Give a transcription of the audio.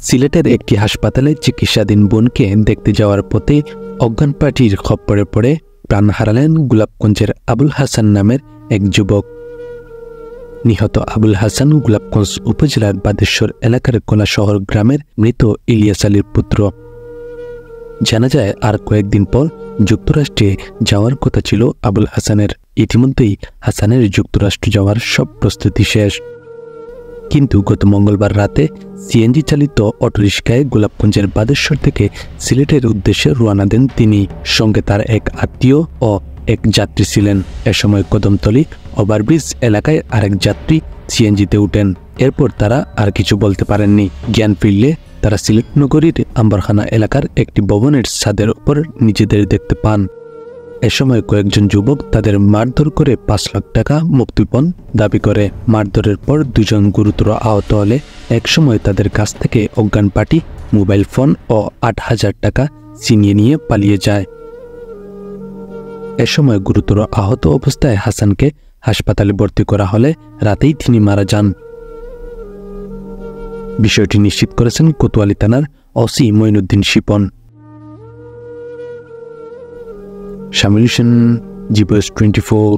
সিলেটের একটি হাসপাতালে চিকিৎসাধীন বোনকে দেখতে যাওয়ার পথে অজ্ঞান পার্টির খপ্পরে পড়ে প্রাণ হারালেন গোলাপগঞ্জের আবুল হাসান নামের এক যুবক। নিহত আবুল হাসান গোলাপগঞ্জ উপজেলার বাদেশ্বর এলাকার কোলাশহর গ্রামের মৃত ইলিয়াস আলীর পুত্র। জানা যায় আর কয়েকদিন পর যুক্তরাষ্ট্রে যাওয়ার কথা ছিল আবুল হাসানের। ইতিমধ্যেই হাসানের যুক্তরাষ্ট্র যাওয়ার সব প্রস্তুতি শেষ, কিন্তু গত মঙ্গলবার রাতে সিএনজি চালিত অটোরিকশায় গোলাপগঞ্জের বাদেশ্বর থেকে সিলেটের উদ্দেশ্যে রওনা দেন তিনি। সঙ্গে তার এক আত্মীয় ও এক যাত্রী ছিলেন। এ সময় কদমতলী ওভারব্রিজ এলাকায় আরেক যাত্রী সিএনজিতে উঠেন। এরপর তারা আর কিছু বলতে পারেননি। জ্ঞান ফিরলে তারা সিলেট নগরীর আম্বরখানা এলাকার একটি ভবনের ছাদের উপর নিজেদের দেখতে পান। এ সময় কয়েকজন যুবক তাদের মারধর করে ৫ লাখ টাকা মুক্তিপণ দাবি করে। মারধরের পর দুজন গুরুতর আহত হলে একসময় তাদের কাছ থেকে অজ্ঞান পার্টি মোবাইল ফোন ও ৮,০০০ টাকা ছিনিয়ে নিয়ে পালিয়ে যায়। এ সময় গুরুতর আহত অবস্থায় হাসানকে হাসপাতালে ভর্তি করা হলে রাতেই তিনি মারা যান। বিষয়টি নিশ্চিত করেছেন কোতোয়ালি থানার ওসি মঈনুদ্দিন শিপন। শামিল হোসেন, জি ভয়েস 24।